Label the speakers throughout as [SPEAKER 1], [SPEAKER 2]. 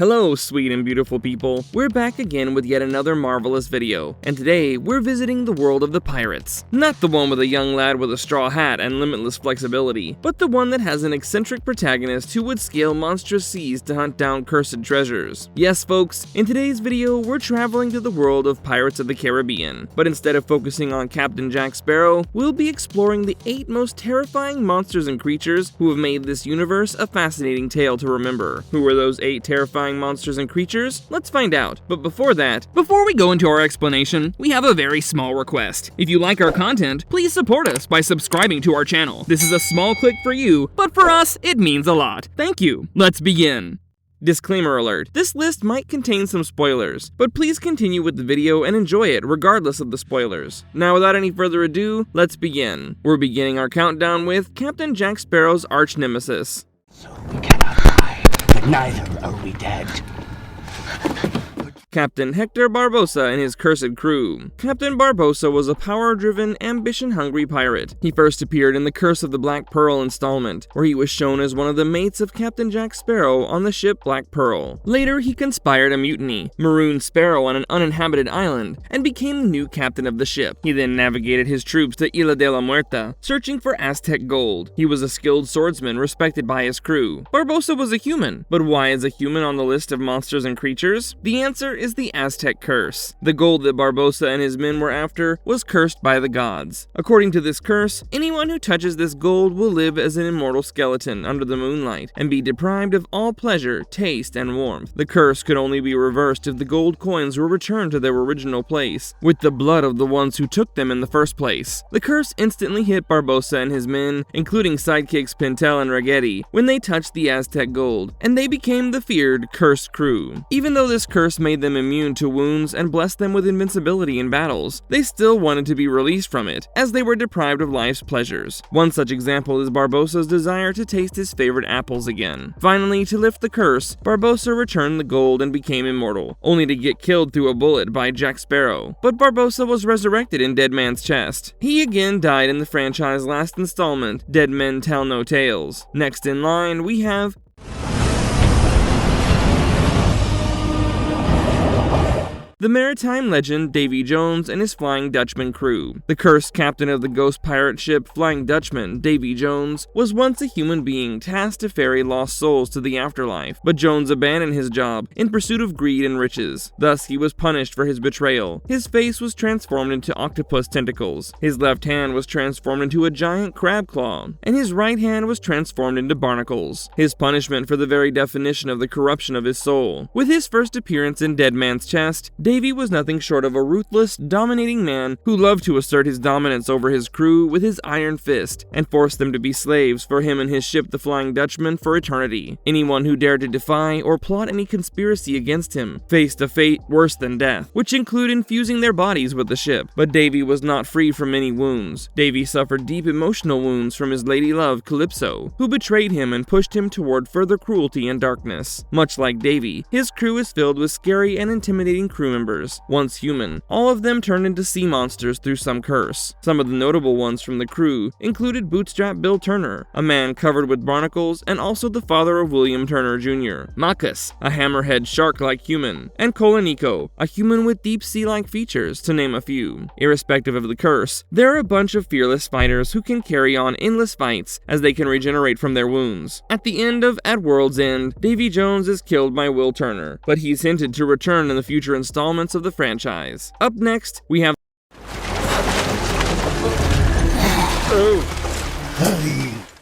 [SPEAKER 1] Hello, sweet and beautiful people. We're back again with yet another marvelous video, and today we're visiting the world of the pirates. Not the one with a young lad with a straw hat and limitless flexibility, but the one that has an eccentric protagonist who would scale monstrous seas to hunt down cursed treasures. Yes, folks, in today's video we're traveling to the world of Pirates of the Caribbean, but instead of focusing on Captain Jack Sparrow, we'll be exploring the 8 most terrifying monsters and creatures who have made this universe a fascinating tale to remember. Who are those 8 terrifying monsters and creatures? Let's find out. But before we go into our explanation, we have a very small request. If you like our content, please support us by subscribing to our channel. This is a small click for you, but for us, it means a lot. Thank you. Let's begin. Disclaimer alert, this list might contain some spoilers, but please continue with the video and enjoy it regardless of the spoilers. Now without any further ado, let's begin. We're beginning our countdown with Captain Jack Sparrow's arch nemesis.
[SPEAKER 2] So we cannot hide, but neither are we dead.
[SPEAKER 1] Captain Hector Barbossa and his cursed crew. Captain Barbossa was a power-driven, ambition-hungry pirate. He first appeared in the Curse of the Black Pearl installment, where he was shown as one of the mates of Captain Jack Sparrow on the ship Black Pearl. Later, he conspired a mutiny, marooned Sparrow on an uninhabited island, and became the new captain of the ship. He then navigated his troops to Isla de la Muerta, searching for Aztec gold. He was a skilled swordsman respected by his crew. Barbossa was a human, but why is a human on the list of monsters and creatures? The answer is the Aztec curse. The gold that Barbossa and his men were after was cursed by the gods. According to this curse, anyone who touches this gold will live as an immortal skeleton under the moonlight and be deprived of all pleasure, taste, and warmth. The curse could only be reversed if the gold coins were returned to their original place, with the blood of the ones who took them in the first place. The curse instantly hit Barbossa and his men, including sidekicks Pintel and Ragetti, when they touched the Aztec gold, and they became the feared cursed crew. Even though this curse made them immune to wounds and blessed them with invincibility in battles, they still wanted to be released from it, as they were deprived of life's pleasures. One such example is Barbossa's desire to taste his favorite apples again. Finally, to lift the curse, Barbossa returned the gold and became immortal, only to get killed through a bullet by Jack Sparrow. But Barbossa was resurrected in Dead Man's Chest. He again died in the franchise's last installment, Dead Men Tell No Tales. Next in line, we have the maritime legend Davy Jones and his Flying Dutchman crew. The cursed captain of the ghost pirate ship Flying Dutchman, Davy Jones, was once a human being tasked to ferry lost souls to the afterlife, but Jones abandoned his job in pursuit of greed and riches. Thus, he was punished for his betrayal. His face was transformed into octopus tentacles, his left hand was transformed into a giant crab claw, and his right hand was transformed into barnacles. His punishment for the very definition of the corruption of his soul. With his first appearance in Dead Man's Chest, Davy was nothing short of a ruthless, dominating man who loved to assert his dominance over his crew with his iron fist and force them to be slaves for him and his ship the Flying Dutchman for eternity. Anyone who dared to defy or plot any conspiracy against him faced a fate worse than death, which included infusing their bodies with the ship. But Davy was not free from many wounds. Davy suffered deep emotional wounds from his lady love, Calypso, who betrayed him and pushed him toward further cruelty and darkness. Much like Davy, his crew is filled with scary and intimidating crew members. Once human, all of them turned into sea monsters through some curse. Some of the notable ones from the crew included Bootstrap Bill Turner, a man covered with barnacles and also the father of William Turner Jr., Macus, a hammerhead shark-like human, and Koloniko, a human with deep sea-like features, to name a few. Irrespective of the curse, there are a bunch of fearless fighters who can carry on endless fights as they can regenerate from their wounds. At the end of At World's End, Davy Jones is killed by Will Turner, but he's hinted to return in the future installments of the franchise. Up next, we have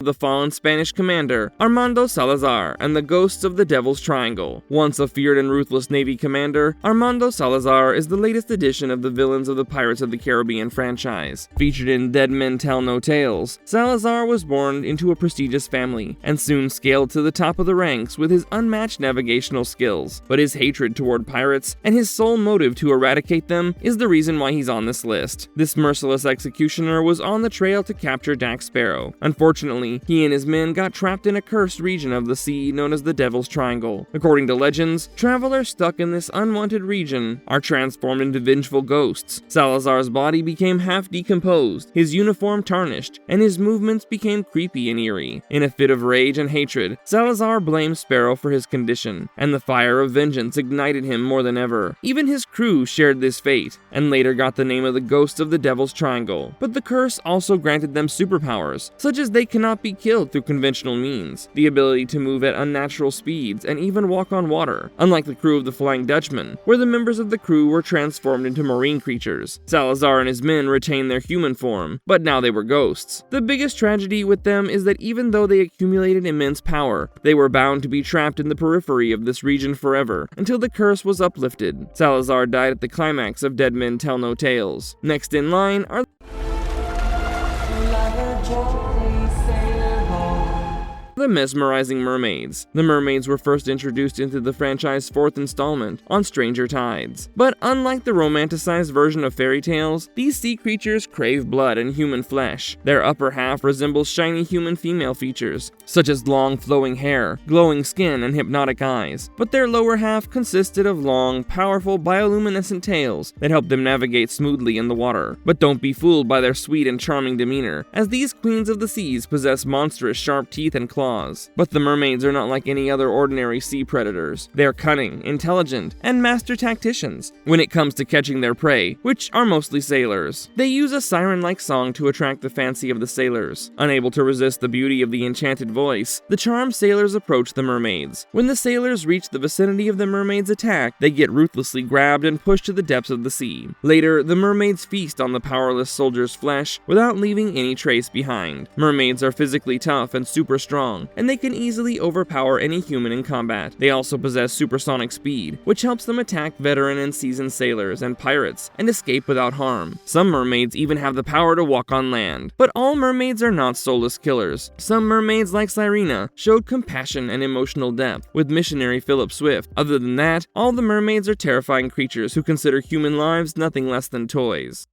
[SPEAKER 1] the fallen Spanish commander, Armando Salazar, and the ghosts of the Devil's Triangle. Once a feared and ruthless Navy commander, Armando Salazar is the latest addition of the villains of the Pirates of the Caribbean franchise. Featured in Dead Men Tell No Tales, Salazar was born into a prestigious family, and soon scaled to the top of the ranks with his unmatched navigational skills. But his hatred toward pirates, and his sole motive to eradicate them, is the reason why he's on this list. This merciless executioner was on the trail to capture Jack Sparrow. Unfortunately, Unfortunately, he and his men got trapped in a cursed region of the sea known as the Devil's Triangle. According to legends, travelers stuck in this unwanted region are transformed into vengeful ghosts. Salazar's body became half decomposed, his uniform tarnished, and his movements became creepy and eerie. In a fit of rage and hatred, Salazar blamed Sparrow for his condition, and the fire of vengeance ignited him more than ever. Even his crew shared this fate, and later got the name of the Ghosts of the Devil's Triangle. But the curse also granted them superpowers, such as they cannot be killed through conventional means, the ability to move at unnatural speeds, and even walk on water, unlike the crew of the Flying Dutchman, where the members of the crew were transformed into marine creatures. Salazar and his men retained their human form, but now they were ghosts. The biggest tragedy with them is that even though they accumulated immense power, they were bound to be trapped in the periphery of this region forever, until the curse was uplifted. Salazar died at the climax of Dead Men Tell No Tales. Next in line are the Mesmerizing Mermaids. The mermaids were first introduced into the franchise's fourth installment on Stranger Tides. But unlike the romanticized version of fairy tales, these sea creatures crave blood and human flesh. Their upper half resembles shiny human female features, such as long flowing hair, glowing skin, and hypnotic eyes. But their lower half consisted of long, powerful bioluminescent tails that help them navigate smoothly in the water. But don't be fooled by their sweet and charming demeanor, as these queens of the seas possess monstrous sharp teeth and claws. But the mermaids are not like any other ordinary sea predators. They are cunning, intelligent, and master tacticians when it comes to catching their prey, which are mostly sailors. They use a siren-like song to attract the fancy of the sailors. Unable to resist the beauty of the enchanted voice, the charmed sailors approach the mermaids. When the sailors reach the vicinity of the mermaids' attack, they get ruthlessly grabbed and pushed to the depths of the sea. Later, the mermaids feast on the powerless soldiers' flesh without leaving any trace behind. Mermaids are physically tough and super strong, and they can easily overpower any human in combat. They also possess supersonic speed, which helps them attack veteran and seasoned sailors and pirates and escape without harm. Some mermaids even have the power to walk on land. But all mermaids are not soulless killers. Some mermaids, like Cyrena, showed compassion and emotional depth with missionary Philip Swift. Other than that, all the mermaids are terrifying creatures who consider human lives nothing less than toys.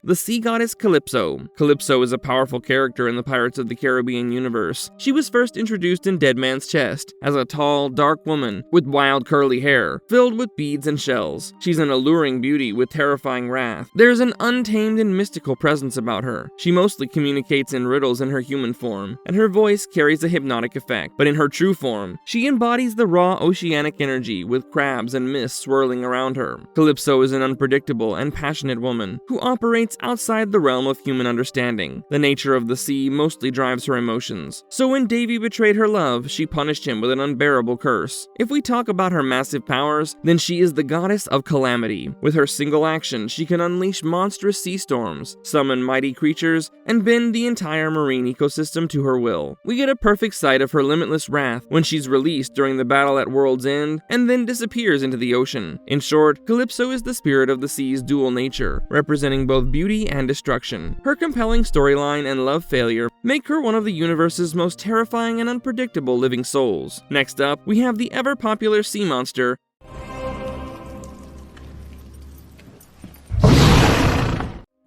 [SPEAKER 1] The sea goddess Calypso. Calypso is a powerful character in the Pirates of the Caribbean universe. She was first introduced in Dead Man's Chest as a tall, dark woman with wild curly hair, filled with beads and shells. She's an alluring beauty with terrifying wrath. There's an untamed and mystical presence about her. She mostly communicates in riddles in her human form, and her voice carries a hypnotic effect. But in her true form, she embodies the raw oceanic energy with crabs and mist swirling around her. Calypso is an unpredictable and passionate woman who operates outside the realm of human understanding. The nature of the sea mostly drives her emotions. So when Davy betrayed her love, she punished him with an unbearable curse. If we talk about her massive powers, then she is the goddess of calamity. With her single action, she can unleash monstrous sea storms, summon mighty creatures, and bend the entire marine ecosystem to her will. We get a perfect sight of her limitless wrath when she's released during the battle at World's End, and then disappears into the ocean. In short, Calypso is the spirit of the sea's dual nature, representing both beauty and destruction. Her compelling storyline and love failure make her one of the universe's most terrifying and unpredictable living souls. Next up, we have the ever-popular sea monster,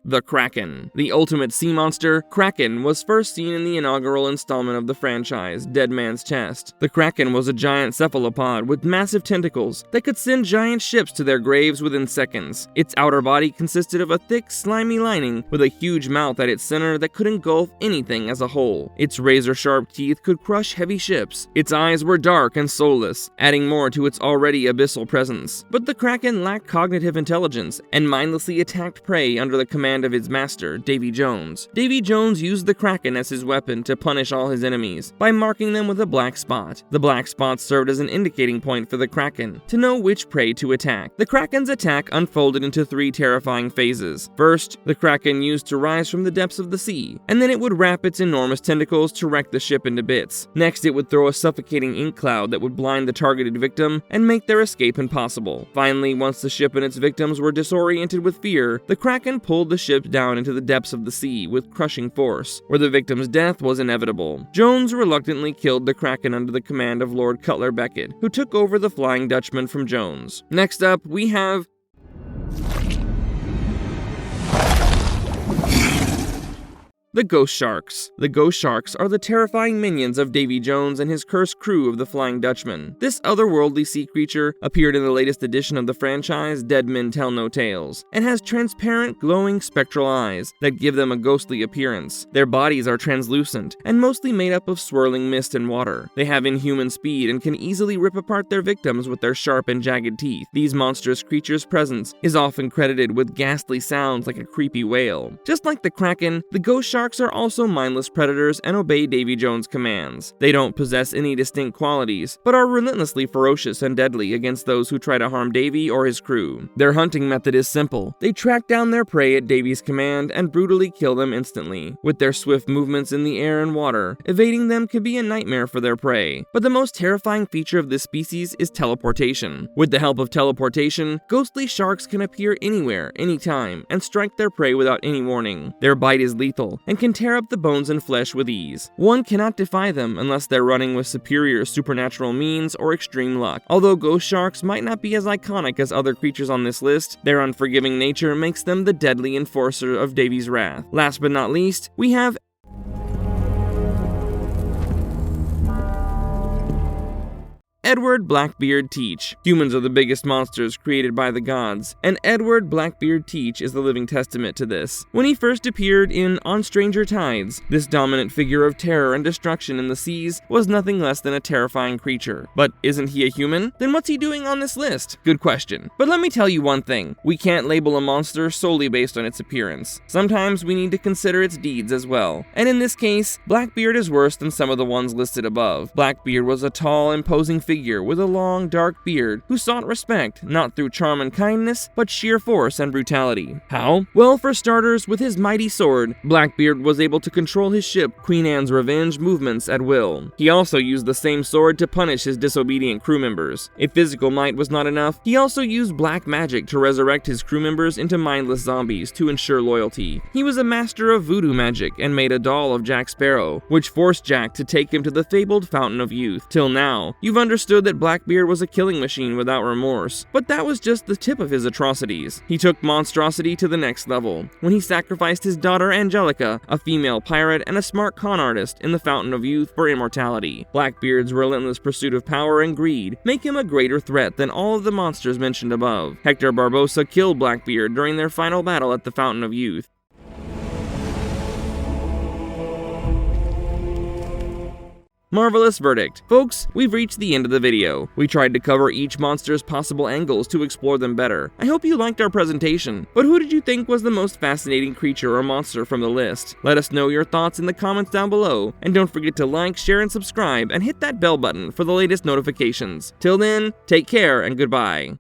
[SPEAKER 1] the Kraken. The ultimate sea monster, Kraken, was first seen in the inaugural installment of the franchise, Dead Man's Chest. The Kraken was a giant cephalopod with massive tentacles that could send giant ships to their graves within seconds. Its outer body consisted of a thick, slimy lining with a huge mouth at its center that could engulf anything as a whole. Its razor-sharp teeth could crush heavy ships. Its eyes were dark and soulless, adding more to its already abyssal presence. But the Kraken lacked cognitive intelligence and mindlessly attacked prey under the command of his master, Davy Jones. Davy Jones used the Kraken as his weapon to punish all his enemies by marking them with a black spot. The black spot served as an indicating point for the Kraken to know which prey to attack. The Kraken's attack unfolded into 3 terrifying phases. First, the Kraken used to rise from the depths of the sea, and then it would wrap its enormous tentacles to wreck the ship into bits. Next, it would throw a suffocating ink cloud that would blind the targeted victim and make their escape impossible. Finally, once the ship and its victims were disoriented with fear, the Kraken pulled the ship down into the depths of the sea with crushing force, where the victim's death was inevitable. Jones reluctantly killed the Kraken under the command of Lord Cutler Beckett, who took over the Flying Dutchman from Jones. Next up, we have The Ghost Sharks. The Ghost Sharks are the terrifying minions of Davy Jones and his cursed crew of the Flying Dutchman. This otherworldly sea creature appeared in the latest edition of the franchise, Dead Men Tell No Tales, and has transparent, glowing, spectral eyes that give them a ghostly appearance. Their bodies are translucent and mostly made up of swirling mist and water. They have inhuman speed and can easily rip apart their victims with their sharp and jagged teeth. These monstrous creatures' presence is often credited with ghastly sounds like a creepy wail. Just like the Kraken, the Ghost Sharks are also mindless predators and obey Davy Jones' commands. They don't possess any distinct qualities, but are relentlessly ferocious and deadly against those who try to harm Davy or his crew. Their hunting method is simple. They track down their prey at Davy's command and brutally kill them instantly. With their swift movements in the air and water, evading them can be a nightmare for their prey. But the most terrifying feature of this species is teleportation. With the help of teleportation, ghostly sharks can appear anywhere, anytime, and strike their prey without any warning. Their bite is lethal and can tear up the bones and flesh with ease. One cannot defy them unless they're running with superior supernatural means or extreme luck. Although ghost sharks might not be as iconic as other creatures on this list, their unforgiving nature makes them the deadly enforcer of Davy's wrath. Last but not least, we have Edward Blackbeard Teach. Humans are the biggest monsters created by the gods, and Edward Blackbeard Teach is the living testament to this. When he first appeared in On Stranger Tides, this dominant figure of terror and destruction in the seas was nothing less than a terrifying creature. But isn't he a human? Then what's he doing on this list? Good question. But let me tell you one thing. We can't label a monster solely based on its appearance. Sometimes we need to consider its deeds as well. And in this case, Blackbeard is worse than some of the ones listed above. Blackbeard was a tall, imposing figure with a long, dark beard who sought respect, not through charm and kindness, but sheer force and brutality. How? Well, for starters, with his mighty sword, Blackbeard was able to control his ship Queen Anne's Revenge movements at will. He also used the same sword to punish his disobedient crew members. If physical might was not enough, he also used black magic to resurrect his crew members into mindless zombies to ensure loyalty. He was a master of voodoo magic and made a doll of Jack Sparrow, which forced Jack to take him to the fabled Fountain of Youth. Till now, you've understood that Blackbeard was a killing machine without remorse, but that was just the tip of his atrocities. He took monstrosity to the next level, when he sacrificed his daughter Angelica, a female pirate and a smart con artist, in the Fountain of Youth for immortality. Blackbeard's relentless pursuit of power and greed make him a greater threat than all of the monsters mentioned above. Hector Barbossa killed Blackbeard during their final battle at the Fountain of Youth. Marvelous verdict. Folks, we've reached the end of the video. We tried to cover each monster's possible angles to explore them better. I hope you liked our presentation, but who did you think was the most fascinating creature or monster from the list? Let us know your thoughts in the comments down below, and don't forget to like, share, and subscribe, and hit that bell button for the latest notifications. Till then, take care and goodbye.